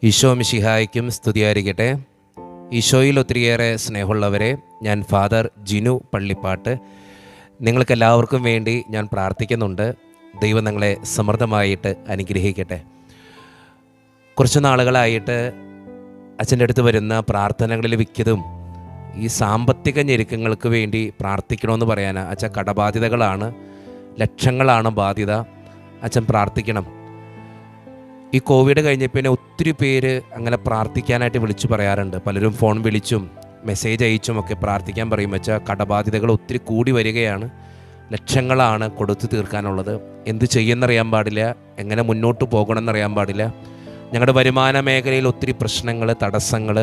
ഈശോ മിശിഹായ്ക്കും സ്തുതിയായിരിക്കട്ടെ. ഈശോയിൽ ഒത്തിരിയേറെ സ്നേഹമുള്ളവരെ, ഞാൻ ഫാദർ ജിനു പള്ളിപ്പാട്ട്. നിങ്ങൾക്കെല്ലാവർക്കും വേണ്ടി ഞാൻ പ്രാർത്ഥിക്കുന്നുണ്ട്. ദൈവം നിങ്ങളെ സമൃദ്ധമായിട്ട് അനുഗ്രഹിക്കട്ടെ. കുറച്ച് നാളുകളായിട്ട് അച്ഛൻ്റെ അടുത്ത് വരുന്ന പ്രാർത്ഥനകളിൽ മിക്കതും ഈ സാമ്പത്തിക ഞെരുക്കങ്ങൾക്ക് വേണ്ടി പ്രാർത്ഥിക്കണമെന്ന് പറയാനാണ്. അച്ഛൻ കടബാധ്യതകളാണ്, ലക്ഷങ്ങളാണ് ബാധ്യത. അച്ഛൻ പ്രാർത്ഥിക്കണം. ഈ കോവിഡ് കഴിഞ്ഞപ്പോൾ ഒത്തിരി പേര് അങ്ങനെ പ്രാർത്ഥിക്കാനായിട്ട് വിളിച്ചു പറയാറുണ്ട്. പലരും ഫോൺ വിളിച്ചും മെസ്സേജ് അയച്ചും ഒക്കെ പ്രാർത്ഥിക്കാൻ പറയും. വെച്ചാൽ കടബാധ്യതകൾ ഒത്തിരി കൂടി വരികയാണ്, ലക്ഷങ്ങളാണ് കൊടുത്തു തീർക്കാനുള്ളത്. എന്ത് ചെയ്യുമെന്നറിയാൻ പാടില്ല, എങ്ങനെ മുന്നോട്ട് പോകണമെന്നറിയാൻ പാടില്ല. ഞങ്ങളുടെ വരുമാന മേഖലയിൽ ഒത്തിരി പ്രശ്നങ്ങൾ, തടസ്സങ്ങൾ.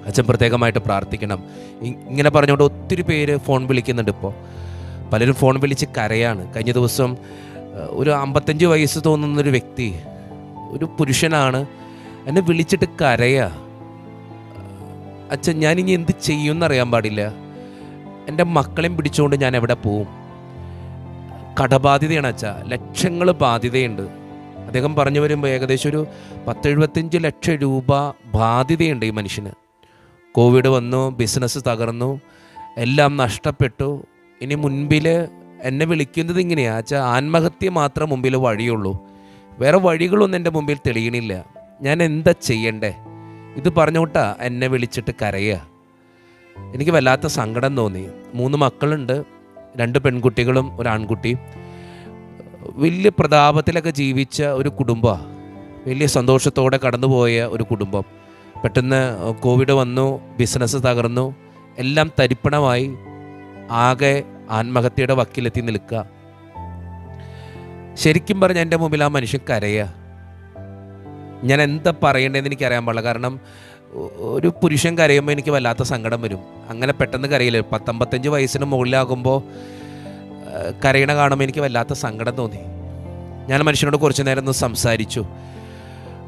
അച്ഛൻ പ്രത്യേകമായിട്ട് പ്രാർത്ഥിക്കണം. ഇങ്ങനെ പറഞ്ഞുകൊണ്ട് ഒത്തിരി പേര് ഫോൺ വിളിക്കുന്നുണ്ട്. ഇപ്പോൾ പലരും ഫോൺ വിളിച്ച് കരയാണ്. കഴിഞ്ഞ ദിവസം ഒരു 55 വയസ്സ് തോന്നുന്നൊരു വ്യക്തി, ഒരു പുരുഷനാണ്, എന്നെ വിളിച്ചിട്ട് കരയാ. അച്ഛൻ, ഞാനിനി എന്ത് ചെയ്യുമെന്നറിയാൻ പാടില്ല, എൻ്റെ മക്കളെയും പിടിച്ചുകൊണ്ട് ഞാൻ എവിടെ പോവും? കടബാധ്യതയാണ് അച്ഛാ, ലക്ഷങ്ങൾ ബാധ്യതയുണ്ട്. അദ്ദേഹം പറഞ്ഞു വരുമ്പോൾ ഏകദേശം ഒരു 10-75 ലക്ഷം രൂപ ബാധ്യതയുണ്ട് ഈ മനുഷ്യന്. കോവിഡ് വന്നു, ബിസിനസ് തകർന്നു, എല്ലാം നഷ്ടപ്പെട്ടു. ഇനി മുൻപിൽ എന്നെ വിളിക്കുന്നത് ഇങ്ങനെയാണ് അച്ഛാ, ആത്മഹത്യ മാത്രം മുമ്പിൽ വഴിയുള്ളൂ, വേറെ വഴികളൊന്നും എൻ്റെ മുമ്പിൽ തെളിയണില്ല. ഞാൻ എന്താ ചെയ്യണ്ടേ? ഇത് പറഞ്ഞോട്ടാ എന്നെ വിളിച്ചിട്ട് കരയുക. എനിക്ക് വല്ലാത്ത സങ്കടം തോന്നി. 3 മക്കളുണ്ട്, 2 പെൺകുട്ടികളും ഒരു ആൺകുട്ടിയും. വലിയ പ്രതാപത്തിലൊക്കെ ജീവിച്ച ഒരു കുടുംബമാണ്, വലിയ സന്തോഷത്തോടെ കടന്നുപോയ ഒരു കുടുംബം. പെട്ടെന്ന് കോവിഡ് വന്നു, ബിസിനസ് തകർന്നു, എല്ലാം തരിപ്പണമായി, ആകെ ആത്മഹത്യയുടെ വക്കിലെത്തി നിൽക്കുക. ശരിക്കും പറഞ്ഞാൽ എൻ്റെ മുമ്പിൽ ആ മനുഷ്യൻ കരയുക. ഞാൻ എന്താ പറയേണ്ടതെന്ന് എനിക്കറിയാൻ പാടില്ല. കാരണം ഒരു പുരുഷൻ കരയുമ്പോൾ എനിക്ക് വല്ലാത്ത സങ്കടം വരും. അങ്ങനെ പെട്ടെന്ന് കരയില്ല. 55 വയസ്സിന് മുകളിലാകുമ്പോൾ കരയണ കാണുമ്പോൾ എനിക്ക് വല്ലാത്ത സങ്കടം തോന്നി. ഞാൻ മനുഷ്യനോട് കുറച്ച് നേരം ഒന്ന് സംസാരിച്ചു.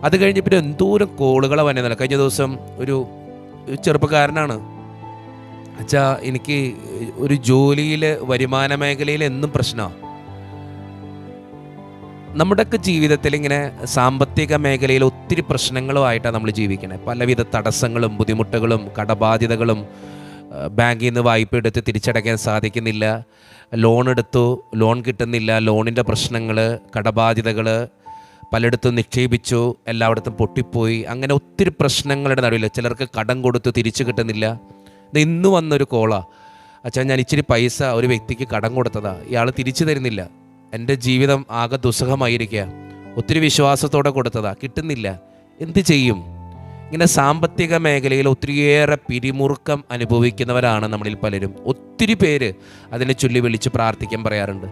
അത് കഴിഞ്ഞ് പിന്നെ എന്തോരം കോളുകളാണ് വന്നതല്ല. കഴിഞ്ഞ ദിവസം ഒരു ചെറുപ്പക്കാരനാണ്, അച്ഛാ എനിക്ക് ഒരു ജോലിയിൽ, വരുമാന മേഖലയിൽ എന്നും പ്രശ്നമാണ്. നമ്മുടെയൊക്കെ ജീവിതത്തിൽ ഇങ്ങനെ സാമ്പത്തിക മേഖലയിൽ ഒത്തിരി പ്രശ്നങ്ങളുമായിട്ടാണ് നമ്മൾ ജീവിക്കണേ. പലവിധ തടസ്സങ്ങളും ബുദ്ധിമുട്ടുകളും കടബാധ്യതകളും. ബാങ്കിൽ നിന്ന് വായ്പ എടുത്ത് തിരിച്ചടയ്ക്കാൻ സാധിക്കുന്നില്ല, ലോൺ എടുത്തു, ലോൺ കിട്ടുന്നില്ല, ലോണിൻ്റെ പ്രശ്നങ്ങൾ, കടബാധ്യതകൾ, പലയിടത്തും നിക്ഷേപിച്ചു, എല്ലായിടത്തും പൊട്ടിപ്പോയി. അങ്ങനെ ഒത്തിരി പ്രശ്നങ്ങളുടെ നടുവിൽ ചിലർക്ക് കടം കൊടുത്തു തിരിച്ചു കിട്ടുന്നില്ല. ഇത് ഇന്ന് വന്നൊരു കോളാ, അച്ഛാ ഞാൻ ഇച്ചിരി പൈസ ഒരു വ്യക്തിക്ക് കടം കൊടുത്തതാ, ഇയാൾ തിരിച്ചു തരുന്നില്ല, എൻ്റെ ജീവിതം ആകെ ദുസ്സഹമായിരിക്കുക, ഒത്തിരി വിശ്വാസത്തോടെ കൊടുത്തതാ, കിട്ടുന്നില്ല, എന്ത് ചെയ്യും? ഇങ്ങനെ സാമ്പത്തിക മേഖലയിൽ ഒത്തിരിയേറെ പിരിമുറുക്കം അനുഭവിക്കുന്നവരാണ് നമ്മളിൽ പലരും. ഒത്തിരി പേര് അതിനെ ചൊല്ലി വിളിച്ച് പ്രാർത്ഥിക്കാൻ പറയാറുണ്ട്.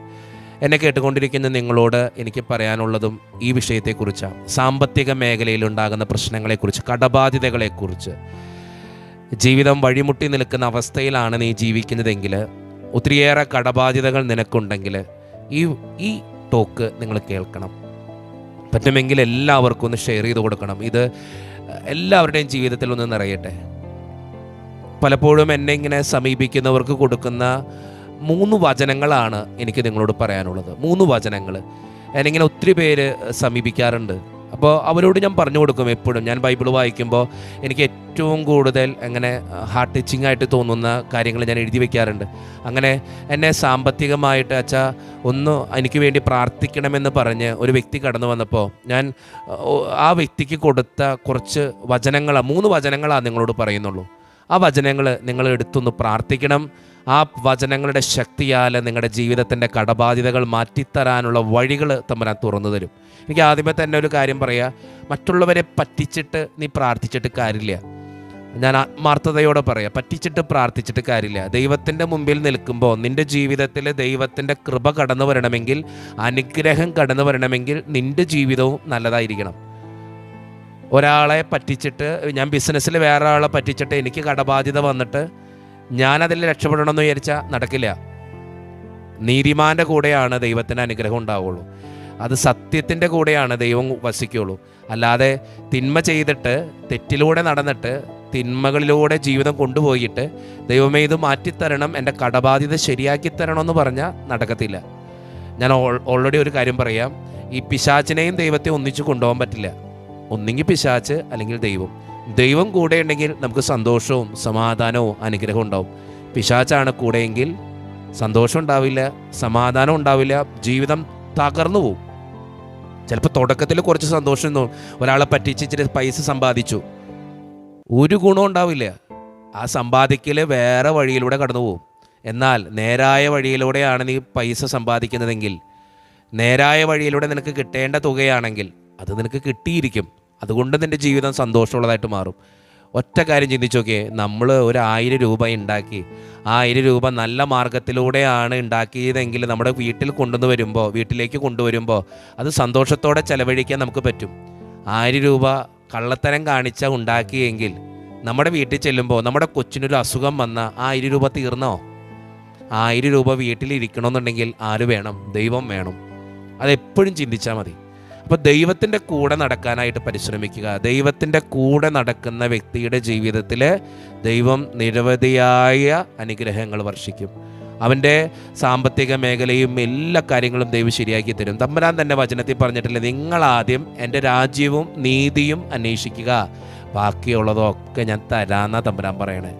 എന്നെ കേട്ടുകൊണ്ടിരിക്കുന്ന നിങ്ങളോട് എനിക്ക് പറയാനുള്ളതും ഈ വിഷയത്തെക്കുറിച്ചാണ്. സാമ്പത്തിക മേഖലയിൽ ഉണ്ടാകുന്ന പ്രശ്നങ്ങളെക്കുറിച്ച്, കടബാധ്യതകളെക്കുറിച്ച്. ജീവിതം വഴിമുട്ടി നിൽക്കുന്ന അവസ്ഥയിലാണ് നീ ജീവിക്കുന്നതെങ്കിൽ, ഒത്തിരിയേറെ കടബാധ്യതകൾ നിനക്കുണ്ടെങ്കിൽ ഈ ടോക്ക് നിങ്ങൾ കേൾക്കണം. പറ്റുമെങ്കിൽ എല്ലാവർക്കും ഒന്ന് ഷെയർ ചെയ്ത് കൊടുക്കണം. ഇത് എല്ലാവരുടെയും ജീവിതത്തിൽ ഒന്ന് നിറയട്ടെ. പലപ്പോഴും എന്നെ ഇങ്ങനെ സമീപിക്കുന്നവർക്ക് കൊടുക്കുന്ന 3 വചനങ്ങളാണ് എനിക്ക് നിങ്ങളോട് പറയാനുള്ളത്. 3 വചനങ്ങൾ എന്നിങ്ങനെ ഒത്തിരി പേര് സമീപിക്കാറുണ്ട്. അപ്പോൾ അവരോട് ഞാൻ പറഞ്ഞു കൊടുക്കും. എപ്പോഴും ഞാൻ ബൈബിൾ വായിക്കുമ്പോൾ എനിക്ക് ഏറ്റവും കൂടുതൽ അങ്ങനെ ഹാർട്ട് ടച്ചിങ് ആയിട്ട് തോന്നുന്ന കാര്യങ്ങൾ ഞാൻ എഴുതി വയ്ക്കാറുണ്ട്. അങ്ങനെ എന്നെ സാമ്പത്തികമായിട്ട് അച്ഛാ ഒന്ന് എനിക്ക് വേണ്ടി പ്രാർത്ഥിക്കണമെന്ന് പറഞ്ഞ് ഒരു വ്യക്തി കടന്നു വന്നപ്പോൾ ഞാൻ ആ വ്യക്തിക്ക് കൊടുത്ത കുറച്ച് വചനങ്ങളാണ്, 3 വചനങ്ങളാണ് നിങ്ങളോട് പറയുന്നുള്ളൂ. ആ വചനങ്ങൾ നിങ്ങൾ എടുത്തൊന്ന് പ്രാർത്ഥിക്കണം. ആ വചനങ്ങളുടെ ശക്തിയാൽ നിങ്ങളുടെ ജീവിതത്തിൻ്റെ കടബാധ്യതകൾ മാറ്റിത്തരാനുള്ള വഴികൾ തമ്പുരാൻ തുറന്നു തരും. എനിക്ക് ആദ്യമേ തന്നെ ഒരു കാര്യം പറയാം, മറ്റുള്ളവരെ പറ്റിച്ചിട്ട് നീ പ്രാർത്ഥിച്ചിട്ട് കാര്യമില്ല. ഞാൻ ആത്മാർത്ഥതയോടെ പറയാം, പറ്റിച്ചിട്ട് പ്രാർത്ഥിച്ചിട്ട് കാര്യമില്ല. ദൈവത്തിൻ്റെ മുമ്പിൽ നിൽക്കുമ്പോൾ നിൻ്റെ ജീവിതത്തിൽ ദൈവത്തിൻ്റെ കൃപ കടന്നു വരണമെങ്കിൽ, അനുഗ്രഹം കടന്നു വരണമെങ്കിൽ നിൻ്റെ ജീവിതവും നല്ലതായിരിക്കണം. ഒരാളെ പറ്റിച്ചിട്ട്, ഞാൻ ബിസിനസ്സിൽ വേറെ ആളെ പറ്റിച്ചിട്ട് എനിക്ക് കടബാധ്യത വന്നിട്ട് ഞാനതിൽ രക്ഷപ്പെടണമെന്ന് വിചാരിച്ചാൽ നടക്കില്ല. നീതിമാൻ്റെ കൂടെയാണ് ദൈവത്തിൻ്റെ അനുഗ്രഹം ഉണ്ടാവുള്ളൂ. അത് സത്യത്തിൻ്റെ കൂടെയാണ് ദൈവം വസിക്കുകയുള്ളൂ. അല്ലാതെ തിന്മ ചെയ്തിട്ട്, തെറ്റിലൂടെ നടന്നിട്ട്, തിന്മകളിലൂടെ ജീവിതം കൊണ്ടുപോയിട്ട് ദൈവമേ ഇത് മാറ്റിത്തരണം, എൻ്റെ കടബാധ്യത ശരിയാക്കി തരണമെന്ന് പറഞ്ഞാൽ നടക്കത്തില്ല. ഞാൻ ഓൾറെഡി ഒരു കാര്യം പറയാം, ഈ പിശാചിനെയും ദൈവത്തെ ഒന്നിച്ചു കൊണ്ടുപോകാൻ പറ്റില്ല. ഒന്നെങ്കിൽ പിശാച്ച് അല്ലെങ്കിൽ ദൈവം. ദൈവം കൂടെ ഉണ്ടെങ്കിൽ നമുക്ക് സന്തോഷവും സമാധാനവും അനുഗ്രഹവും ഉണ്ടാവും. പിശാച്ചാണ് കൂടെയെങ്കിൽ സന്തോഷം ഉണ്ടാവില്ല, സമാധാനം ഉണ്ടാവില്ല, ജീവിതം തകർന്നു പോകും. ചിലപ്പോൾ തുടക്കത്തിൽ കുറച്ച് സന്തോഷം തോന്നും, ഒരാളെ പറ്റിച്ച് ഇച്ചിരി പൈസ സമ്പാദിച്ചു, ഒരു ഗുണവും ഉണ്ടാവില്ല. ആ സമ്പാദിക്കൽ വേറെ വഴിയിലൂടെ കടന്നു പോകും. എന്നാൽ നേരായ വഴിയിലൂടെയാണ് നീ പൈസ സമ്പാദിക്കുന്നതെങ്കിൽ, നേരായ വഴിയിലൂടെ നിനക്ക് കിട്ടേണ്ട തുകയാണെങ്കിൽ അത് നിനക്ക് കിട്ടിയിരിക്കും. അതുകൊണ്ട് നിൻ്റെ ജീവിതം സന്തോഷമുള്ളതായിട്ട് മാറും. ഒറ്റ കാര്യം ചിന്തിച്ച് നോക്കിയേ, നമ്മൾ ഒരു 1000 രൂപ ഉണ്ടാക്കി, ആ 1000 രൂപ നല്ല മാർഗത്തിലൂടെയാണ് ഉണ്ടാക്കിയതെങ്കിൽ നമ്മുടെ വീട്ടിലേക്ക് കൊണ്ടുവരുമ്പോൾ അത് സന്തോഷത്തോടെ ചെലവഴിക്കാൻ നമുക്ക് പറ്റും. 1000 രൂപ കള്ളത്തരം കാണിച്ച ഉണ്ടാക്കിയെങ്കിൽ നമ്മുടെ വീട്ടിൽ ചെല്ലുമ്പോൾ നമ്മുടെ കൊച്ചിനൊരു അസുഖം വന്ന ആ 1000 രൂപ തീർന്നോ? 1000 രൂപ വീട്ടിലിരിക്കണമെന്നുണ്ടെങ്കിൽ ആര് വേണം? ദൈവം വേണം. അതെപ്പോഴും ചിന്തിച്ചാൽ മതി. അപ്പോൾ ദൈവത്തിൻ്റെ കൂടെ നടക്കാനായിട്ട് പരിശ്രമിക്കുക. ദൈവത്തിൻ്റെ കൂടെ നടക്കുന്ന വ്യക്തിയുടെ ജീവിതത്തിൽ ദൈവം നിരവധിയായ അനുഗ്രഹങ്ങൾ വർഷിക്കും. അവൻ്റെ സാമ്പത്തിക മേഖലയും എല്ലാ കാര്യങ്ങളും ദൈവം ശരിയാക്കി തരും. തമ്പുരാൻ തന്നെ വചനത്തിൽ പറഞ്ഞിട്ടില്ല, നിങ്ങളാദ്യം എൻ്റെ രാജ്യവും നീതിയും അന്വേഷിക്കുക, ബാക്കിയുള്ളതൊക്കെ ഞാൻ തരാമെന്നാ തമ്പുരാൻ പറയണേ.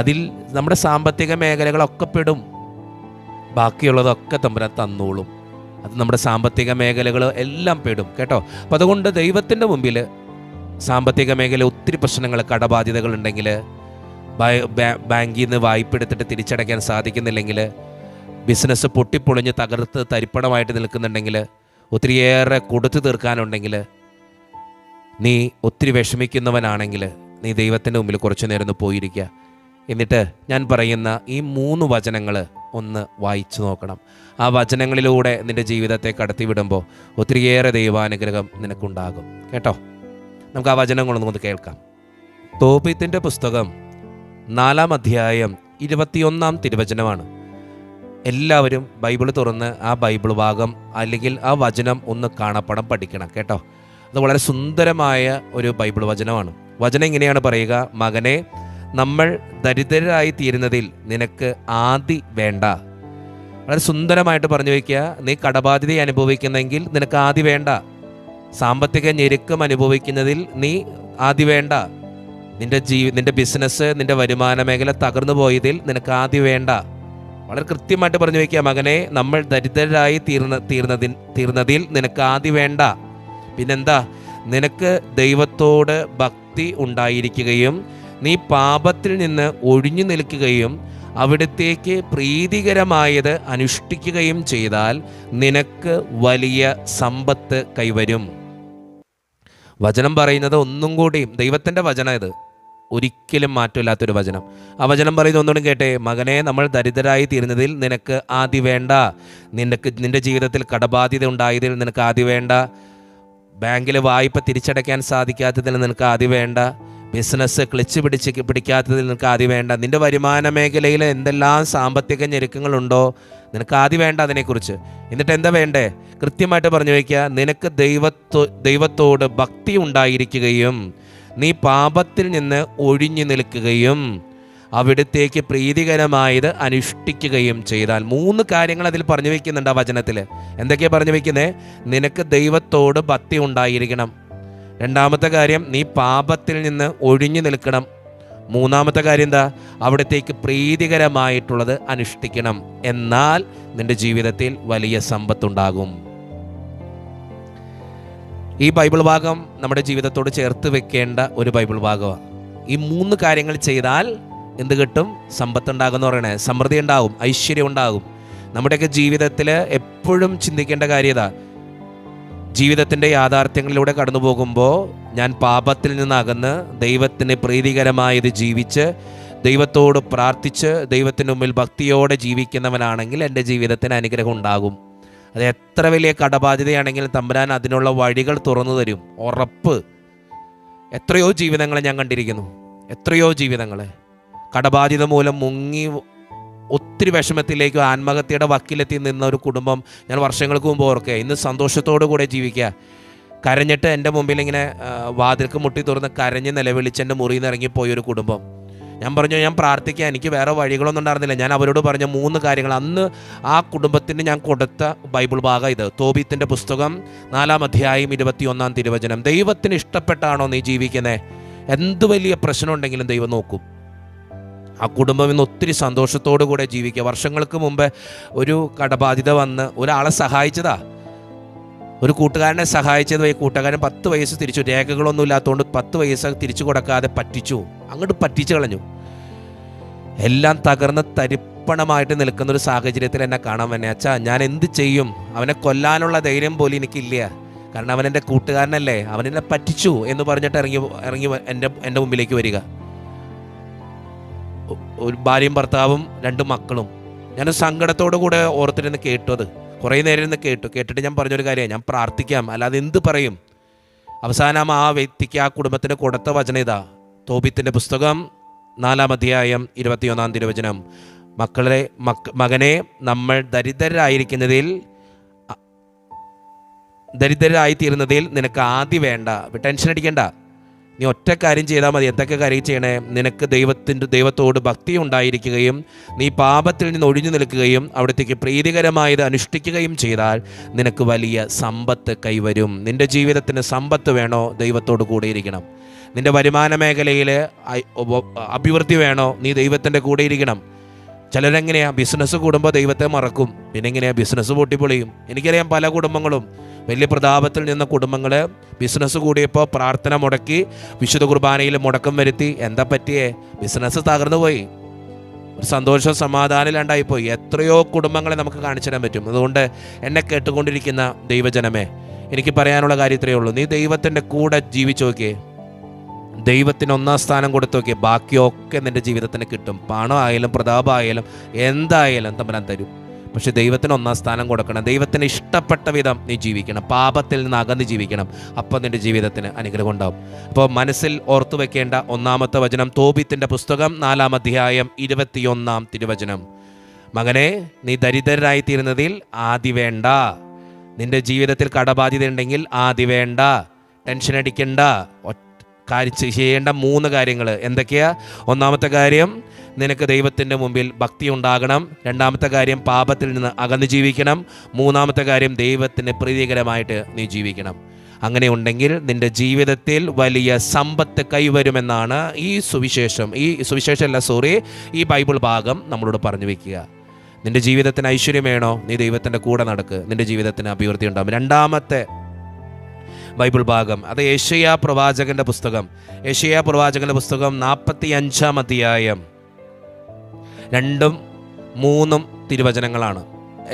അതിൽ നമ്മുടെ സാമ്പത്തിക മേഖലകളൊക്കെ പെടും, ബാക്കിയുള്ളതൊക്കെ തമ്പുരാൻ തന്നോളും. അത് നമ്മുടെ സാമ്പത്തിക മേഖലകൾ എല്ലാം പെടും കേട്ടോ. അപ്പം അതുകൊണ്ട് ദൈവത്തിൻ്റെ മുമ്പിൽ സാമ്പത്തിക മേഖല ഒത്തിരി പ്രശ്നങ്ങൾ, കടബാധ്യതകൾ ഉണ്ടെങ്കിൽ, ബാങ്കിൽ നിന്ന് വായ്പ എടുത്തിട്ട് തിരിച്ചടയ്ക്കാൻ സാധിക്കുന്നില്ലെങ്കിൽ, ബിസിനസ് പൊട്ടിപ്പൊളിഞ്ഞ് തകർത്ത് തരിപ്പണമായിട്ട് നിൽക്കുന്നുണ്ടെങ്കിൽ, ഒത്തിരിയേറെ കൊടുത്തു തീർക്കാനുണ്ടെങ്കിൽ, നീ ഒത്തിരി വിഷമിക്കുന്നവനാണെങ്കിൽ നീ ദൈവത്തിൻ്റെ മുമ്പിൽ കുറച്ചു നേരം ഒന്ന് പോയിരിക്കുക. എന്നിട്ട് ഞാൻ പറയുന്ന ഈ 3 വചനങ്ങൾ ഒന്ന് വായിച്ചു നോക്കണം. ആ വചനങ്ങളിലൂടെ നിൻ്റെ ജീവിതത്തെ കടത്തിവിടുമ്പോൾ ഒത്തിരിയേറെ ദൈവാനുഗ്രഹം നിനക്കുണ്ടാകും കേട്ടോ. നമുക്ക് ആ വചനങ്ങളൊന്നും കേൾക്കാം. തോബീത്തിൻ്റെ പുസ്തകം 4-ാം അധ്യായം 21-ാം തിരുവചനമാണ്. എല്ലാവരും ബൈബിൾ തുറന്ന് ആ ബൈബിൾ ഭാഗം അല്ലെങ്കിൽ ആ വചനം ഒന്ന് കാണപ്പടം പഠിക്കണം കേട്ടോ. അത് വളരെ സുന്ദരമായ ഒരു ബൈബിൾ വചനമാണ്. വചനം ഇങ്ങനെയാണ് പറയുക: മകനെ, നമ്മൾ ദരിദ്രരായി തീരുന്നതിൽ നിനക്ക് ആദി വേണ്ട. വളരെ സുന്ദരമായിട്ട് പറഞ്ഞു വയ്ക്കുക. നീ കടബാധ്യത അനുഭവിക്കുന്നെങ്കിൽ നിനക്ക് ആദി വേണ്ട. സാമ്പത്തിക ഞെരുക്കം അനുഭവിക്കുന്നതിൽ നീ ആദി വേണ്ട. നിന്റെ ബിസിനസ്, നിന്റെ വരുമാന മേഖല തകർന്നു പോയതിൽ നിനക്ക് ആദി വേണ്ട. വളരെ കൃത്യമായിട്ട് പറഞ്ഞു വയ്ക്കുക, മകനെ, നമ്മൾ ദരിദ്രരായി തീർന്നതിൽ നിനക്ക് ആദി വേണ്ട. പിന്നെന്താ? നിനക്ക് ദൈവത്തോട് ഭക്തി ഉണ്ടായിരിക്കുകയും നീ പാപത്തിൽ നിന്ന് ഒഴിഞ്ഞു നിൽക്കുകയും അവിടത്തേക്ക് പ്രീതികരമായത് അനുഷ്ഠിക്കുകയും ചെയ്താൽ നിനക്ക് വലിയ സമ്പത്ത് കൈവരും. വചനം പറയുന്നത് ഒന്നും കൂടിയും ദൈവത്തിൻ്റെ വചനം, ഇത് ഒരിക്കലും മാറ്റമില്ലാത്തൊരു വചനം. ആ വചനം പറയുന്നത് ഒന്നുകൂടി കേട്ടെ: മകനെ, നമ്മൾ ദരിദ്രരായി തീരുന്നതിൽ നിനക്ക് ആദി വേണ്ട. നിന്റെ ജീവിതത്തിൽ കടബാധ്യത ഉണ്ടായതിൽ നിനക്ക് ആദി വേണ്ട. ബാങ്കിൽ വായ്പ തിരിച്ചടയ്ക്കാൻ സാധിക്കാത്തതിൽ നിനക്ക് ആദി വേണ്ട. ബിസിനസ് ക്ലച്ച് പിടിക്കാത്തതിൽ നിനക്ക് ആദ്യം വേണ്ട. നിൻ്റെ വരുമാന മേഖലയിൽ എന്തെല്ലാം സാമ്പത്തിക ഞെരുക്കങ്ങളുണ്ടോ നിനക്ക് ആദ്യം വേണ്ട അതിനെക്കുറിച്ച്. എന്നിട്ട് എന്താ വേണ്ടേ? കൃത്യമായിട്ട് പറഞ്ഞു വയ്ക്കുക, നിനക്ക് ദൈവത്തോട് ഭക്തി ഉണ്ടായിരിക്കുകയും നീ പാപത്തിൽ നിന്ന് ഒഴിഞ്ഞു നിൽക്കുകയും അവിടത്തേക്ക് പ്രീതികരമായത് അനുഷ്ഠിക്കുകയും ചെയ്താൽ. 3 കാര്യങ്ങൾ അതിൽ പറഞ്ഞു വയ്ക്കുന്നുണ്ട് ആ വചനത്തിൽ. എന്തൊക്കെയാണ് പറഞ്ഞു വയ്ക്കുന്നത്? നിനക്ക് ദൈവത്തോട് ഭക്തി ഉണ്ടായിരിക്കണം. 2ാമത്തെ കാര്യം, നീ പാപത്തിൽ നിന്ന് ഒഴിഞ്ഞു നിൽക്കണം. 3ാമത്തെ കാര്യം എന്താ? അവിടത്തേക്ക് പ്രീതികരമായിട്ടുള്ളത് അനുഷ്ഠിക്കണം. എന്നാൽ നിന്റെ ജീവിതത്തിൽ വലിയ സമ്പത്തുണ്ടാകും. ഈ ബൈബിൾ ഭാഗം നമ്മുടെ ജീവിതത്തോട് ചേർത്ത് വെക്കേണ്ട ഒരു ബൈബിൾ ഭാഗമാണ്. ഈ 3 കാര്യങ്ങൾ ചെയ്താൽ എന്ത് കിട്ടും? സമ്പത്തുണ്ടാകുമെന്ന് പറയണേ. സമൃദ്ധി ഉണ്ടാകും, ഐശ്വര്യം ഉണ്ടാകും. നമ്മുടെയൊക്കെ ജീവിതത്തിൽ എപ്പോഴും ചിന്തിക്കേണ്ട കാര്യത, ജീവിതത്തിൻ്റെ യാഥാർത്ഥ്യങ്ങളിലൂടെ കടന്നു പോകുമ്പോൾ ഞാൻ പാപത്തിൽ നിന്നകന്ന് ദൈവത്തിന് പ്രീതികരമായത് ജീവിച്ച് ദൈവത്തോട് പ്രാർത്ഥിച്ച് ദൈവത്തിന് മുമ്പിൽ ഭക്തിയോടെ ജീവിക്കുന്നവനാണെങ്കിൽ എൻ്റെ ജീവിതത്തിന് അനുഗ്രഹം ഉണ്ടാകും. അത് എത്ര വലിയ കടബാധ്യതയാണെങ്കിലും തമ്പുരാൻ അതിനുള്ള വഴികൾ തുറന്നു തരും, ഉറപ്പ്. എത്രയോ ജീവിതങ്ങളെ ഞാൻ കണ്ടിരിക്കുന്നു, എത്രയോ ജീവിതങ്ങളെ കടബാധ്യത മൂലം മുങ്ങി ഒത്തിരി വിഷമത്തിലേക്ക് ആത്മഹത്യയുടെ വക്കിലെത്തി നിന്ന ഒരു കുടുംബം ഞാൻ വർഷങ്ങൾക്ക് മുമ്പ് ഓർക്കുക. ഇന്ന് സന്തോഷത്തോടു കൂടെ ജീവിക്കുക. കരഞ്ഞിട്ട് എൻ്റെ മുമ്പിൽ ഇങ്ങനെ വാതിൽക്ക് മുട്ടി തുറന്ന് കരഞ്ഞ് നിലവിളിച്ച് എൻ്റെ മുറിയിൽ നിന്ന് ഇറങ്ങിപ്പോയൊരു കുടുംബം. ഞാൻ പറഞ്ഞു, ഞാൻ പ്രാർത്ഥിക്കാൻ, എനിക്ക് വേറെ വഴികളൊന്നും ഉണ്ടായിരുന്നില്ല. ഞാൻ അവരോട് പറഞ്ഞ 3 കാര്യങ്ങൾ. അന്ന് ആ കുടുംബത്തിന് ഞാൻ കൊടുത്ത ബൈബിൾ ഭാഗം ഇത്. തോബീത്തിൻ്റെ പുസ്തകം 4-ാം അധ്യായം 21-ാം തിരുവചനം. ദൈവത്തിന് ഇഷ്ടപ്പെട്ടാണോ നീ ജീവിക്കുന്നത്? എന്ത് വലിയ പ്രശ്നം ഉണ്ടെങ്കിലും ദൈവം നോക്കും. ആ കുടുംബം ഇന്ന് ഒത്തിരി സന്തോഷത്തോടു കൂടെ ജീവിക്കുക. വർഷങ്ങൾക്ക് മുമ്പ് ഒരു കടബാധ്യത വന്ന് ഒരാളെ സഹായിച്ചതാ, ഒരു കൂട്ടുകാരനെ സഹായിച്ചത്. ഈ കൂട്ടുകാരൻ 10 വയസ്സ് തിരിച്ചു, രേഖകളൊന്നും ഇല്ലാത്തതുകൊണ്ട് 10 വയസ്സ് തിരിച്ചു കൊടുക്കാതെ പറ്റിച്ചു, അങ്ങോട്ട് പറ്റിച്ചു കളഞ്ഞു. എല്ലാം തകർന്ന് തരിപ്പണമായിട്ട് നിൽക്കുന്നൊരു സാഹചര്യത്തിൽ എന്നെ കാണാൻ തന്നെ, അച്ഛാ ഞാൻ എന്ത് ചെയ്യും? അവനെ കൊല്ലാനുള്ള ധൈര്യം പോലും എനിക്കില്ല. കാരണം അവൻ എൻ്റെ കൂട്ടുകാരനല്ലേ, അവനെന്നെ പറ്റിച്ചു എന്ന് പറഞ്ഞിട്ട് ഇറങ്ങി എൻ്റെ മുമ്പിലേക്ക് വരിക. ഒരു ഭാര്യയും ഭർത്താവും 2 മക്കളും. ഞാൻ സങ്കടത്തോടു കൂടെ ഓർത്തിരുന്ന് കേട്ടു. അത് കുറേ നേരം ഇരുന്ന് കേട്ടിട്ട് ഞാൻ പറഞ്ഞൊരു കാര്യം, ഞാൻ പ്രാർത്ഥിക്കാം, അല്ലാതെ എന്ത് പറയും? അവസാനം ആ വ്യക്തിക്ക്, ആ കുടുംബത്തിന് കൊടുത്ത വചനം ഇതാ. തോബീത്തിൻ്റെ പുസ്തകം 4-ാം അധ്യായം 21-ാം തിരുവചനം. മകനെ, നമ്മൾ ദരിദ്രരായിത്തീരുന്നതിൽ നിനക്ക് ആദ്യം വേണ്ട, ടെൻഷൻ അടിക്കണ്ട. നീ ഒറ്റ കാര്യം ചെയ്താൽ മതി. എന്തൊക്കെ കാര്യം ചെയ്യണേ? നിനക്ക് ദൈവത്തോട് ഭക്തി ഉണ്ടായിരിക്കുകയും നീ പാപത്തിൽ നിന്ന് ഒഴിഞ്ഞു നിൽക്കുകയും അവിടത്തേക്ക് പ്രീതികരമായത് അനുഷ്ഠിക്കുകയും ചെയ്താൽ നിനക്ക് വലിയ സമ്പത്ത് കൈവരും. നിൻ്റെ ജീവിതത്തിന് സമ്പത്ത് വേണോ? ദൈവത്തോട് കൂടെ ഇരിക്കണം. നിൻ്റെ വരുമാന മേഖലയിൽ അഭിവൃദ്ധി വേണോ? നീ ദൈവത്തിൻ്റെ കൂടെ ഇരിക്കണം. ചിലരെങ്ങനെയാണ് ബിസിനസ് കൂടുമ്പോൾ ദൈവത്തെ മറക്കും, പിന്നെ എങ്ങനെയാണ് ബിസിനസ് പൊട്ടിപ്പൊളിയും. എനിക്കറിയാം പല കുടുംബങ്ങളും, വലിയ പ്രതാപത്തിൽ നിന്ന കുടുംബങ്ങൾ ബിസിനസ് കൂടിയപ്പോൾ പ്രാർത്ഥന മുടക്കി, വിശുദ്ധ കുർബാനയിൽ മുടക്കം വരുത്തി. എന്താ പറ്റിയേ? ബിസിനസ് തകർന്നു പോയി, ഒരു സന്തോഷം സമാധാനം ഇല്ലാണ്ടായിപ്പോയി. എത്രയോ കുടുംബങ്ങളെ നമുക്ക് കാണിച്ചു തരാൻ പറ്റും. അതുകൊണ്ട് എന്നെ കേട്ടുകൊണ്ടിരിക്കുന്ന ദൈവജനമേ, എനിക്ക് പറയാനുള്ള കാര്യം ഇത്രയേ ഉള്ളൂ. നീ ദൈവത്തിൻ്റെ കൂടെ ജീവിച്ചു നോക്കിയേ, ദൈവത്തിന് 1-ാം സ്ഥാനം കൊടുത്തു നോക്കിയേ, ബാക്കിയൊക്കെ നിൻ്റെ ജീവിതത്തിന് കിട്ടും. പണമായാലും പ്രതാപമായാലും എന്തായാലും തമ്പുരാൻ തരും. പക്ഷെ ദൈവത്തിന് 1-ാം സ്ഥാനം കൊടുക്കണം. ദൈവത്തിന് ഇഷ്ടപ്പെട്ട വിധം നീ ജീവിക്കണം, പാപത്തിൽ നിന്ന് അകന്ന് ജീവിക്കണം. അപ്പോൾ നിൻ്റെ ജീവിതത്തിന് അനുഗ്രഹം ഉണ്ടാവും. അപ്പോൾ മനസ്സിൽ ഓർത്തു വെക്കേണ്ട 1-ാമത്തെ വചനം, തോബീത്തിൻ്റെ പുസ്തകം 4-ാം അധ്യായം 21-ാം തിരുവചനം. മകനെ, നീ ദരിദ്രരായിത്തീരുന്നതിൽ ആദ്യം വേണ്ട. നിൻ്റെ ജീവിതത്തിൽ കടബാധ്യത ഉണ്ടെങ്കിൽ ആദ്യം വേണ്ട, ടെൻഷൻ അടിക്കണ്ട. ചെയ്യേണ്ട 3 കാര്യങ്ങൾ എന്തൊക്കെയാ? 1-ാമത്തെ കാര്യം, നിനക്ക് ദൈവത്തിൻ്റെ മുമ്പിൽ ഭക്തി ഉണ്ടാകണം. 2-ാമത്തെ കാര്യം, പാപത്തിൽ നിന്ന് അകന്ന് ജീവിക്കണം. 3-ാമത്തെ കാര്യം, ദൈവത്തിന് പ്രീതികരമായിട്ട് നീ ജീവിക്കണം. അങ്ങനെ ഉണ്ടെങ്കിൽ നിൻ്റെ ജീവിതത്തിൽ വലിയ സമ്പത്ത് കൈവരുമെന്നാണ് ഈ ബൈബിൾ ഭാഗം നമ്മളോട് പറഞ്ഞു വയ്ക്കുക. നിൻ്റെ ജീവിതത്തിന് ഐശ്വര്യം വേണോ? നീ ദൈവത്തിൻ്റെ കൂടെ നടക്ക്, നിൻ്റെ ജീവിതത്തിന് അഭിവൃദ്ധി ഉണ്ടാകും. 2-ാമത്തെ ബൈബിൾ ഭാഗം അത് യെശയ്യാ പ്രവാചകന്റെ പുസ്തകം. യെശയ്യാ പ്രവാചകന്റെ പുസ്തകം 45-ാം അധ്യായം 2-ഉം 3-ഉം തിരുവചനങ്ങളാണ്.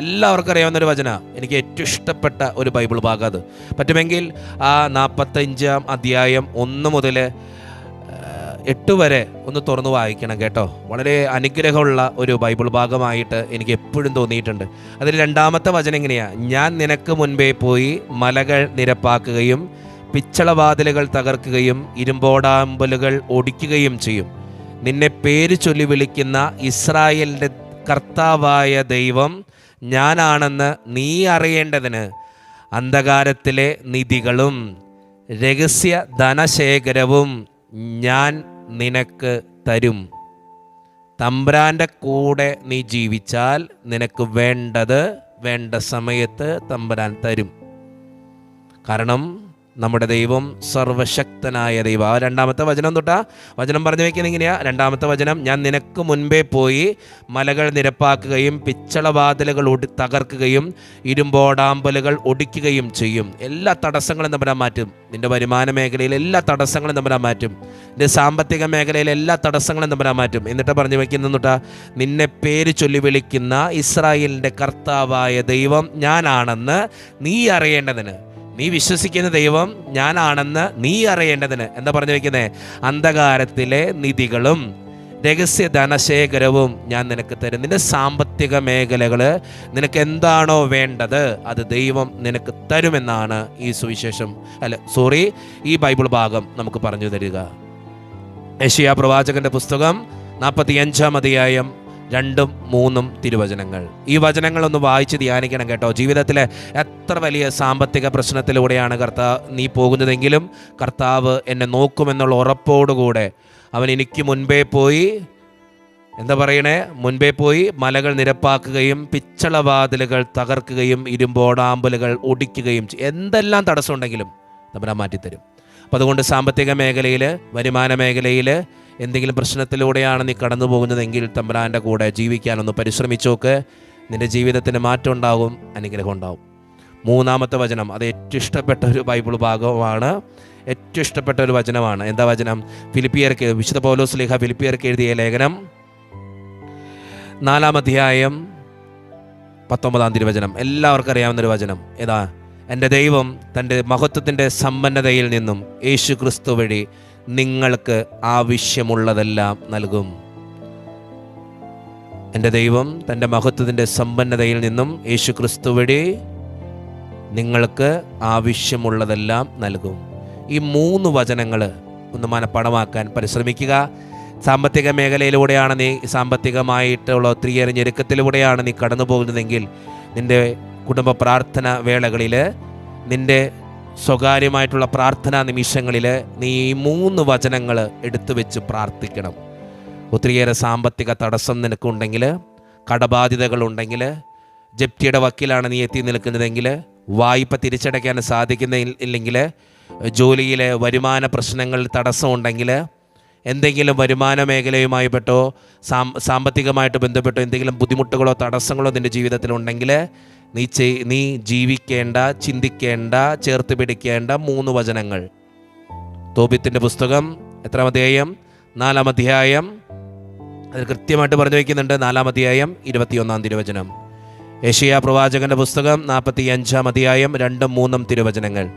എല്ലാവർക്കും അറിയാവുന്നൊരു വചന. എനിക്ക് ഏറ്റവും ഇഷ്ടപ്പെട്ട ഒരു ബൈബിൾ ഭാഗം അത്. പറ്റുമെങ്കിൽ ആ 45-ാം അധ്യായം 1 മുതൽ 8 വരെ ഒന്ന് തുറന്ന് വായിക്കണം കേട്ടോ. വളരെ അനുഗ്രഹമുള്ള ഒരു ബൈബിൾ ഭാഗമായിട്ട് എനിക്ക് എപ്പോഴും തോന്നിയിട്ടുണ്ട്. അതിൽ 2-ാമത്തെ വചനം എങ്ങനെയാ? ഞാൻ നിനക്ക് മുൻപേ പോയി മലകൾ നിരപ്പാക്കുകയും പിച്ചളവാതിലുകൾ തകർക്കുകയും ഇരുമ്പോടാമ്പലുകൾ ഒടിക്കുകയും ചെയ്യും. നിന്നെ പേര് ചൊല്ലി വിളിക്കുന്ന ഇസ്രായേലിൻ്റെ കർത്താവായ ദൈവം ഞാനാണെന്ന് നീ അറിയേണ്ടതിന് അന്ധകാരത്തിലെ നിധികളും രഹസ്യ ധനശേഖരവും ഞാൻ നിനക്ക് തരും. തമ്പുരാൻ്റെ കൂടെ നീ ജീവിച്ചാൽ നിനക്ക് വേണ്ടത് വേണ്ട സമയത്ത് തമ്പുരാൻ തരും. കാരണം നമ്മുടെ ദൈവം സർവശക്തനായ ദൈവം. ആ 2-ാമത്തെ വചനം തൊട്ടാ വചനം പറഞ്ഞു വയ്ക്കുന്നത് ഇങ്ങനെയാ. 2-ാമത്തെ വചനം, ഞാൻ നിനക്ക് മുൻപേ പോയി മലകൾ നിരപ്പാക്കുകയും പിച്ചളവാതിലുകൾ തകർക്കുകയും ഇരുമ്പോടാമ്പലുകൾ ഒടിക്കുകയും ചെയ്യും. എല്ലാ തടസ്സങ്ങളും തമ്പുരാൻ മാറ്റും. നിൻ്റെ വരുമാന മേഖലയിൽ എല്ലാ തടസ്സങ്ങളും തമ്പുരാൻ മാറ്റും. നിൻ്റെ സാമ്പത്തിക മേഖലയിൽ എല്ലാ തടസ്സങ്ങളും തമ്പുരാൻ മാറ്റും. എന്നിട്ട് പറഞ്ഞു വയ്ക്കുന്ന തൊട്ടാ, നിന്നെ പേര് ചൊല്ലി വിളിക്കുന്ന ഇസ്രായേലിൻ്റെ കർത്താവായ ദൈവം ഞാനാണെന്ന് നീ അറിയേണ്ടതിന്. നീ വിശ്വസിക്കുന്ന ദൈവം ഞാനാണെന്ന് നീ അറിയേണ്ടതിന്. എന്താ പറഞ്ഞു വയ്ക്കുന്നത്? അന്ധകാരത്തിലെ നിധികളും രഹസ്യ ധനശേഖരവും ഞാൻ നിനക്ക് തരും. നിന്റെ സാമ്പത്തിക മേഖലകൾ നിനക്ക് എന്താണോ വേണ്ടത് അത് ദൈവം നിനക്ക് തരുമെന്നാണ് ഈ ബൈബിൾ ഭാഗം നമുക്ക് പറഞ്ഞു തരിക. യെശയ്യാ പ്രവാചകന്റെ പുസ്തകം 45-ാം അധ്യായം 2ഉം 3ഉം തിരുവചനങ്ങൾ. ഈ വചനങ്ങളൊന്ന് വായിച്ച് ധ്യാനിക്കണം കേട്ടോ. ജീവിതത്തിലെ എത്ര വലിയ സാമ്പത്തിക പ്രശ്നത്തിലൂടെയാണ് നീ പോകുന്നതെങ്കിലും കർത്താവ് എന്നെ നോക്കുമെന്നുള്ള ഉറപ്പോടുകൂടെ അവൻ എനിക്ക് മുൻപേ പോയി മുൻപേ പോയി മലകൾ നിരപ്പാക്കുകയും പിച്ചളവാതിലുകൾ തകർക്കുകയും ഇരുമ്പോടാമ്പലുകൾ ഒടിക്കുകയും എന്തെല്ലാം തടസ്സമുണ്ടെങ്കിലും തമ്പുരാൻ മാറ്റിത്തരും. അപ്പോൾ അതുകൊണ്ട് സാമ്പത്തിക മേഖലയിൽ, വരുമാന മേഖലയിൽ എന്തെങ്കിലും പ്രശ്നത്തിലൂടെയാണ് നീ കടന്നു പോകുന്നതെങ്കിൽ തമ്പുരാൻ്റെ കൂടെ ജീവിക്കാനൊന്ന് പരിശ്രമിച്ചോക്ക്. നിൻ്റെ ജീവിതത്തിന് മാറ്റം ഉണ്ടാകും, അനുഗ്രഹം ഉണ്ടാകും. 3-ാമത്തെ വചനം, അത് ഏറ്റവും ഇഷ്ടപ്പെട്ട ഒരു ബൈബിൾ ഭാഗമാണ്, ഏറ്റവും ഇഷ്ടപ്പെട്ട ഒരു വചനമാണ്. എന്താ വചനം? ഫിലിപ്പിയർക്ക്, വിശുദ്ധ പൗലോസ് ശ്ലീഹ ഫിലിപ്പിയർക്ക് എഴുതിയ ലേഖനം 4-ാം അധ്യായം 19-ാം തിരുവചനം. എല്ലാവർക്കും അറിയാവുന്നൊരു വചനം. ഏതാ? എൻ്റെ ദൈവം തൻ്റെ മഹത്വത്തിൻ്റെ സമ്പന്നതയിൽ നിന്നും യേശു ക്രിസ്തു വഴി നിങ്ങൾക്ക് ആവശ്യമുള്ളതെല്ലാം നൽകും. എൻ്റെ ദൈവം തൻ്റെ മഹത്വത്തിൻ്റെ സമ്പന്നതയിൽ നിന്നും യേശു ക്രിസ്തു വഴി നിങ്ങൾക്ക് ആവശ്യമുള്ളതെല്ലാം നൽകും. ഈ 3 വചനങ്ങൾ ഒന്ന് മനഃപ്പാഠമാക്കാൻ പരിശ്രമിക്കുക. സാമ്പത്തിക മേഖലയിലൂടെയാണ് നീ, സാമ്പത്തികമായിട്ടുള്ള ഒത്തിരിയേറെ ഞെരുക്കത്തിലൂടെയാണ് നീ കടന്നു പോകുന്നതെങ്കിൽ നിൻ്റെ കുടുംബ പ്രാർത്ഥന വേളകളിൽ, നിൻ്റെ സ്വകാര്യമായിട്ടുള്ള പ്രാർത്ഥനാ നിമിഷങ്ങളിൽ നീ ഈ 3 വചനങ്ങൾ എടുത്തു വെച്ച് പ്രാർത്ഥിക്കണം. ഒത്തിരിയേറെ സാമ്പത്തിക തടസ്സം നിനക്കുണ്ടെങ്കിൽ, കടബാധ്യതകളുണ്ടെങ്കിൽ, ജപ്തിയുടെ വക്കിലാണ് നീ എത്തി നിൽക്കുന്നതെങ്കിൽ, വായ്പ തിരിച്ചടയ്ക്കാൻ സാധിക്കുന്നില്ലെങ്കിൽ, ജോലിയിലെ വരുമാന പ്രശ്നങ്ങൾ തടസ്സമുണ്ടെങ്കിൽ, എന്തെങ്കിലും വരുമാന മേഖലയുമായി പെട്ടോ സാമ്പത്തികമായിട്ട് ബന്ധപ്പെട്ടോ എന്തെങ്കിലും ബുദ്ധിമുട്ടുകളോ തടസ്സങ്ങളോ നിൻ്റെ ജീവിതത്തിലുണ്ടെങ്കിൽ നീ ജീവിക്കേണ്ട, ചിന്തിക്കേണ്ട, ചേർത്ത് പിടിക്കേണ്ട 3 വചനങ്ങൾ. തോബിത്തിൻ്റെ പുസ്തകം എത്രാം അധ്യായം? 4-ാം അധ്യായം. അതിൽ കൃത്യമായിട്ട് പറഞ്ഞു വയ്ക്കുന്നുണ്ട്. 4-ാം അധ്യായം 21-ാം തിരുവചനം. യെശയ്യാ പ്രവാചകന്റെ പുസ്തകം 45-ാം അധ്യായം 2ഉം 3ഉം തിരുവചനങ്ങൾ.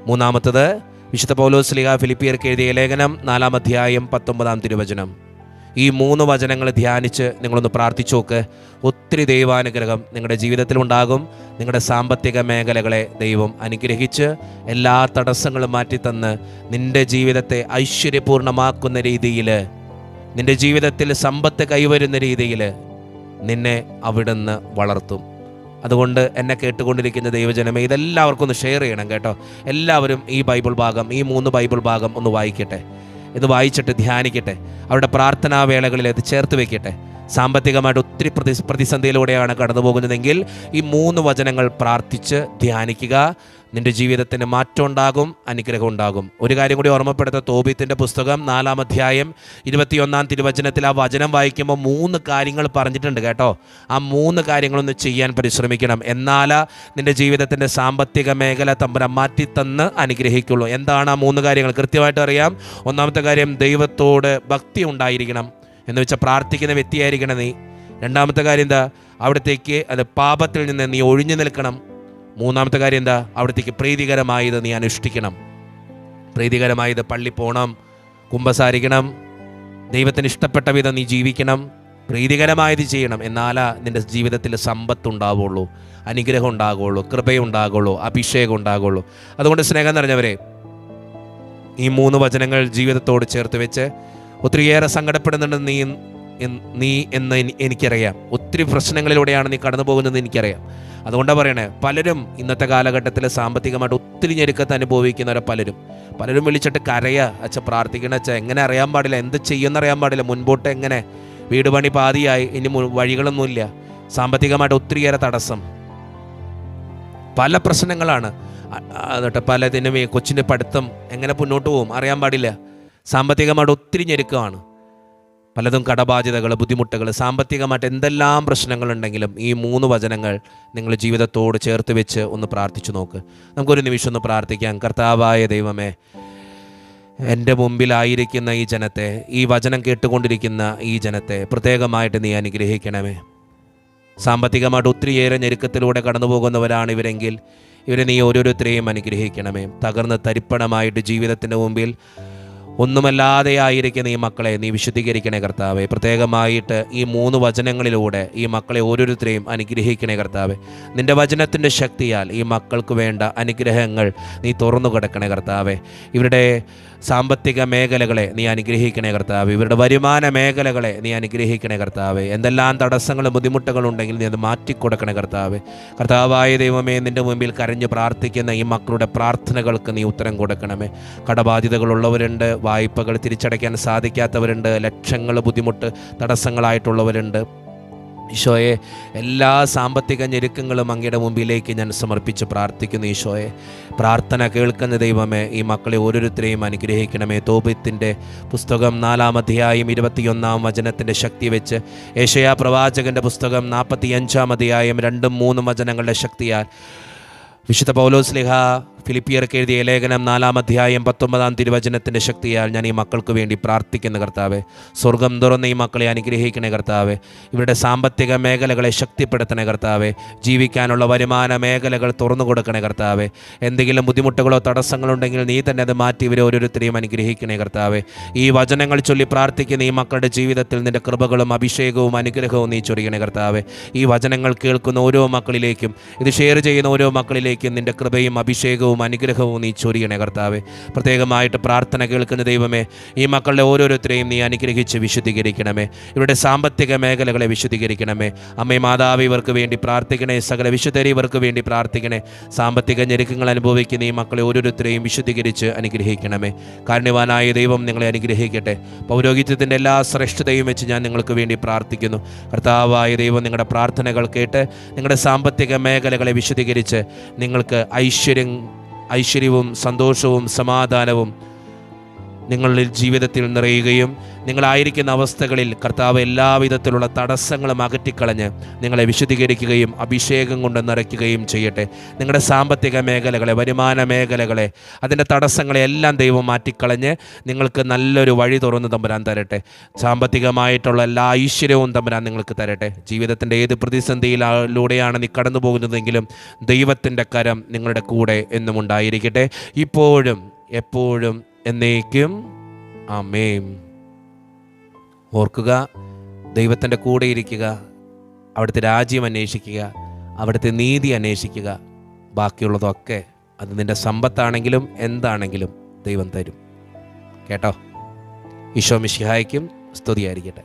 3-ാമത്തത് വിശുദ്ധ പൗലോസ് ശ്ലീഹ ഫിലിപ്പിയർക്ക് എഴുതിയ ലേഖനം 4-ാം അധ്യായം 19-ാം തിരുവചനം. ഈ 3 വചനങ്ങൾ ധ്യാനിച്ച് നിങ്ങളൊന്ന് പ്രാർത്ഥിച്ചു നോക്ക്. ഒത്തിരി ദൈവാനുഗ്രഹം നിങ്ങളുടെ ജീവിതത്തിലുണ്ടാകും. നിങ്ങളുടെ സാമ്പത്തിക മേഖലകളെ ദൈവം അനുഗ്രഹിച്ച് എല്ലാ തടസ്സങ്ങളും മാറ്റിത്തന്ന് നിൻ്റെ ജീവിതത്തെ ഐശ്വര്യപൂർണ്ണമാക്കുന്ന രീതിയിൽ, നിൻ്റെ ജീവിതത്തിൽ സമ്പത്ത് കൈവരുന്ന രീതിയിൽ നിന്നെ അവിടുന്ന് വളർത്തും. അതുകൊണ്ട് എന്നെ കേട്ടുകൊണ്ടിരിക്കുന്ന ദൈവജനമേ, ഇതെല്ലാവർക്കും ഒന്ന് ഷെയർ ചെയ്യണം കേട്ടോ. എല്ലാവരും ഈ ബൈബിൾ ഭാഗം, ഈ 3 ബൈബിൾ ഭാഗം ഒന്ന് വായിക്കട്ടെ. ഇത് വായിച്ചിട്ട് ധ്യാനിക്കട്ടെ. അവരുടെ പ്രാർത്ഥനാ വേളകളിൽ ഇത് ചേർത്ത് വെക്കട്ടെ. സാമ്പത്തികമായിട്ട് ഒത്തിരി പ്രതിസന്ധിയിലൂടെയാണ് കടന്നു പോകുന്നതെങ്കിൽ ഈ 3 വചനങ്ങൾ പ്രാർത്ഥിച്ച് ധ്യാനിക്കുക. നിൻ്റെ ജീവിതത്തിന് മാറ്റം ഉണ്ടാകും, അനുഗ്രഹം ഉണ്ടാകും. ഒരു കാര്യം കൂടി ഓർമ്മപ്പെടുത്ത, തോബീത്തിൻ്റെ പുസ്തകം 4-ാം അധ്യായം 21-ാം തിരുവചനത്തിൽ ആ വചനം വായിക്കുമ്പോൾ 3 കാര്യങ്ങൾ പറഞ്ഞിട്ടുണ്ട് കേട്ടോ. ആ 3 കാര്യങ്ങളൊന്ന് ചെയ്യാൻ പരിശ്രമിക്കണം. എന്നാൽ നിൻ്റെ ജീവിതത്തിൻ്റെ സാമ്പത്തിക മേഖല തമ്പുരാൻ മാറ്റിത്തന്ന് അനുഗ്രഹിക്കുള്ളൂ. എന്താണ് ആ 3 കാര്യങ്ങൾ? കൃത്യമായിട്ട് അറിയാം. 1-ാമത്തെ കാര്യം, ദൈവത്തോട് ഭക്തി ഉണ്ടായിരിക്കണം, എന്ന് വെച്ചാൽ പ്രാർത്ഥിക്കുന്ന വ്യക്തിയായിരിക്കണം നീ. 2-ാമത്തെ കാര്യം എന്താ? അവിടത്തേക്ക് പാപത്തിൽ നിന്ന് നീ ഒഴിഞ്ഞു നിൽക്കണം. 3-ാമത്തെ കാര്യം എന്താ? അവിടത്തേക്ക് പ്രീതികരമായത് നീ അനുഷ്ഠിക്കണം. പ്രീതികരമായത് പള്ളി പോകണം, കുമ്പസാരിക്കണം, ദൈവത്തിന് ഇഷ്ടപ്പെട്ട വിധം നീ ജീവിക്കണം, പ്രീതികരമായത് ചെയ്യണം. എന്നാലാ നിൻ്റെ ജീവിതത്തിൽ സമ്പത്തുണ്ടാവുള്ളൂ, അനുഗ്രഹം ഉണ്ടാകുള്ളൂ, കൃപയുണ്ടാകുള്ളൂ, അഭിഷേകം ഉണ്ടാകുള്ളൂ. അതുകൊണ്ട് സ്നേഹം നിറഞ്ഞവരെ, ഈ 3 വചനങ്ങൾ ജീവിതത്തോട് ചേർത്ത് വെച്ച്, ഒത്തിരിയേറെ സങ്കടപ്പെടുന്നുണ്ട് നീ എന്ന് എനിക്കറിയാം. ഒത്തിരി പ്രശ്നങ്ങളിലൂടെയാണ് നീ കടന്നു പോകുന്നത് എനിക്കറിയാം. അതുകൊണ്ടാണ് പറയണേ, പലരും ഇന്നത്തെ കാലഘട്ടത്തിൽ സാമ്പത്തികമായിട്ട് ഒത്തിരി ഞെരുക്കത്ത് അനുഭവിക്കുന്നവരെ പലരും വിളിച്ചിട്ട് അച്ഛ പ്രാർത്ഥിക്കണ അച്ഛ, എങ്ങനെ അറിയാൻ പാടില്ല, എന്ത് ചെയ്യുമെന്നറിയാൻ പാടില്ല, മുൻപോട്ട് എങ്ങനെ, വീട് പണി പാതിയായി, ഇനി വഴികളൊന്നുമില്ല, സാമ്പത്തികമായിട്ട് ഒത്തിരിയേറെ തടസ്സം, പല പ്രശ്നങ്ങളാണ്. എന്നിട്ട് പലതിനും കൊച്ചിൻ്റെ പഠിത്തം എങ്ങനെ മുന്നോട്ട് പോകും അറിയാൻ പാടില്ല. സാമ്പത്തികമായിട്ട് ഒത്തിരി ഞെരുക്കമാണ്. പലതും കടബാധ്യതകൾ, ബുദ്ധിമുട്ടുകൾ, സാമ്പത്തികമായിട്ട് എന്തെല്ലാം പ്രശ്നങ്ങളുണ്ടെങ്കിലും ഈ 3 വചനങ്ങൾ നിങ്ങൾ ജീവിതത്തോട് ചേർത്ത് വെച്ച് ഒന്ന് പ്രാർത്ഥിച്ചു നോക്ക്. നമുക്കൊരു നിമിഷം ഒന്ന് പ്രാർത്ഥിക്കാം. കർത്താവായ ദൈവമേ, എൻ്റെ മുമ്പിലായിരിക്കുന്ന ഈ ജനത്തെ, ഈ വചനം കേട്ടുകൊണ്ടിരിക്കുന്ന ഈ ജനത്തെ പ്രത്യേകമായിട്ട് നീ അനുഗ്രഹിക്കണമേ. സാമ്പത്തികമായിട്ട് ഒത്തിരിയേറെ ഞെരുക്കത്തിലൂടെ കടന്നു പോകുന്നവരാണ് ഇവരെങ്കിൽ ഇവരെ നീ ഓരോരുത്തരെയും അനുഗ്രഹിക്കണമേ. തകർന്ന് തരിപ്പണമായിട്ട് ജീവിതത്തിൻ്റെ മുമ്പിൽ ഒന്നുമല്ലാതെ ആയിരിക്കുന്ന ഈ മക്കളെ നീ വിശുദ്ധീകരിക്കണേ കർത്താവേ. പ്രത്യേകമായിട്ട് ഈ 3 വചനങ്ങളിലൂടെ ഈ മക്കളെ ഓരോരുത്തരെയും അനുഗ്രഹിക്കണേ കർത്താവേ. നിൻ്റെ വചനത്തിൻ്റെ ശക്തിയാൽ ഈ മക്കൾക്ക് വേണ്ട അനുഗ്രഹങ്ങൾ നീ തുറന്നു കിടക്കണേ കർത്താവേ. ഇവരുടെ സാമ്പത്തിക മേഖലകളെ നീ അനുഗ്രഹിക്കണേ കർത്താവേ. ഇവരുടെ വരുമാന മേഖലകളെ നീ അനുഗ്രഹിക്കണേ കർത്താവേ. എന്തെല്ലാം തടസ്സങ്ങളും ബുദ്ധിമുട്ടുകളും ഉണ്ടെങ്കിൽ നീ അത് മാറ്റിക്കൊടുക്കണേ കർത്താവേ. കർത്താവായ ദൈവമേ, നിൻ്റെ മുമ്പിൽ കരഞ്ഞ് പ്രാർത്ഥിക്കുന്ന ഈ മക്കളുടെ പ്രാർത്ഥനകൾക്ക് നീ ഉത്തരം കൊടുക്കണമേ. കടബാധ്യതകളുള്ളവരുണ്ട്, വായ്പകൾ തിരിച്ചടയ്ക്കാൻ സാധിക്കാത്തവരുണ്ട്, ലക്ഷങ്ങൾ ബുദ്ധിമുട്ട് തടസ്സങ്ങളായിട്ടുള്ളവരുണ്ട്. ഈശോയെ, എല്ലാ സാമ്പത്തിക ഞെരുക്കങ്ങളും അങ്ങയുടെ മുമ്പിലേക്ക് ഞാൻ സമർപ്പിച്ച് പ്രാർത്ഥിക്കുന്നു. ഈശോയെ, പ്രാർത്ഥന കേൾക്കുന്ന ദൈവമേ, ഈ മക്കളെ ഓരോരുത്തരെയും അനുഗ്രഹിക്കണമേ. തോബിത്തിൻ്റെ പുസ്തകം 4-ാം അധ്യായം 21-ാം വചനത്തിൻ്റെ ശക്തി വെച്ച്, യെശയ്യാ പ്രവാചകൻ്റെ പുസ്തകം 45-ാം അധ്യായം 2-3 വചനങ്ങളുടെ ശക്തിയാൽ, വിശുദ്ധ പൗലോസ്ലീഹ ഫിലിപ്പിയർക്ക് എഴുതിയ ലേഖനം 4-ാം അധ്യായം 19-ാം തിരുവചനത്തിൻ്റെ ശക്തിയാൽ ഞാൻ ഈ മക്കൾക്ക് വേണ്ടി പ്രാർത്ഥിക്കുന്ന കർത്താവേ. സ്വർഗം തുറന്ന് ഈ മക്കളെ അനുഗ്രഹിക്കണേ കർത്താവേ. ഇവരുടെ സാമ്പത്തിക മേഖലകളെ ശക്തിപ്പെടുത്തണേ കർത്താവേ. ജീവിക്കാനുള്ള വരുമാന മേഖലകൾ തുറന്നു കൊടുക്കണേ കർത്താവേ. എന്തെങ്കിലും ബുദ്ധിമുട്ടുകളോ തടസ്സങ്ങളുണ്ടെങ്കിൽ നീ തന്നെ അത് മാറ്റി ഇവരെ ഓരോരുത്തരെയും അനുഗ്രഹിക്കണേ കർത്താവേ. ഈ വചനങ്ങൾ ചൊല്ലി പ്രാർത്ഥിക്കുന്ന ഈ മക്കളുടെ ജീവിതത്തിൽ നിൻ്റെ കൃപകളും അഭിഷേകവും അനുഗ്രഹവും നീ ചൊരിയണേ കർത്താവേ. ഈ വചനങ്ങൾ കേൾക്കുന്ന ഓരോ മക്കളിലേക്കും, ഇത് ഷെയർ ചെയ്യുന്ന ഓരോ മക്കളിലേക്കും നിൻ്റെ കൃപയും അഭിഷേകവും അനുഗ്രഹവും നീ ചൊരിയണേ കർത്താവേ. പ്രത്യേകമായിട്ട് പ്രാർത്ഥന കേൾക്കുന്ന ദൈവമേ, ഈ മക്കളുടെ ഓരോരുത്തരെയും നീ അനുഗ്രഹിച്ച് വിശുദ്ധീകരിക്കണമേ. ഇവരുടെ സാമ്പത്തിക മേഖലകളെ വിശുദ്ധീകരിക്കണമേ. അമ്മേ മാതാവ് ഇവർക്ക് വേണ്ടി പ്രാർത്ഥിക്കണേ. സകല വിശുദ്ധരെ ഇവർക്ക് വേണ്ടി പ്രാർത്ഥിക്കണേ. സാമ്പത്തിക ഞെരുക്കങ്ങൾ അനുഭവിക്കുന്ന ഈ മക്കളെ ഓരോരുത്തരെയും വിശുദ്ധീകരിച്ച് അനുഗ്രഹിക്കണമേ. കാരുണ്യവാനായ ദൈവം നിങ്ങളെ അനുഗ്രഹിക്കട്ടെ. പൗരോഹിത്യത്തിൻ്റെ എല്ലാ ശ്രേഷ്ഠതയും വെച്ച് ഞാൻ നിങ്ങൾക്ക് വേണ്ടി പ്രാർത്ഥിക്കുന്നു. കർത്താവായ ദൈവം നിങ്ങളുടെ പ്രാർത്ഥനകൾ കേട്ട് നിങ്ങളുടെ സാമ്പത്തിക മേഖലകളെ വിശുദ്ധീകരിച്ച് നിങ്ങൾക്ക് ഐശ്വര്യവും സന്തോഷവും സമാധാനവും നിങ്ങളിൽ ജീവിതത്തിൽ നിറയുകയും നിങ്ങളായിരിക്കുന്ന അവസ്ഥകളിൽ കർത്താവ് എല്ലാവിധത്തിലുള്ള തടസ്സങ്ങളും അകറ്റിക്കളഞ്ഞ് നിങ്ങളെ വിശുദ്ധീകരിക്കുകയും അഭിഷേകം കൊണ്ട് നിറയ്ക്കുകയും ചെയ്യട്ടെ. നിങ്ങളുടെ സാമ്പത്തിക മേഖലകളെ, വരുമാന മേഖലകളെ, അതിൻ്റെ തടസ്സങ്ങളെ എല്ലാം ദൈവം മാറ്റിക്കളഞ്ഞ് നിങ്ങൾക്ക് നല്ലൊരു വഴി തുറന്ന് തമ്പുരാൻ തരട്ടെ. സാമ്പത്തികമായിട്ടുള്ള എല്ലാ ഐശ്വര്യവും തമ്പുരാൻ നിങ്ങൾക്ക് തരട്ടെ. ജീവിതത്തിൻ്റെ ഏത് പ്രതിസന്ധിയിലൂടെയാണ് നീ കടന്നു പോകുന്നതെങ്കിലും ദൈവത്തിൻ്റെ കരം നിങ്ങളുടെ കൂടെ എന്നും ഉണ്ടായിരിക്കട്ടെ, ഇപ്പോഴും എപ്പോഴും എന്നേക്കും. ആമേൻ. ഓർക്കുക, ദൈവത്തിൻ്റെ കൂടെ ഇരിക്കുക, അവിടുത്തെ രാജ്യം അന്വേഷിക്കുക, അവിടുത്തെ നീതി അന്വേഷിക്കുക. ബാക്കിയുള്ളതൊക്കെ അത് നിൻ്റെ സമ്പത്താണെങ്കിലും എന്താണെങ്കിലും ദൈവം തരും. കേട്ടോ? ഈശോ മിശിഹായ്ക്കും സ്തുതിയായിരിക്കട്ടെ.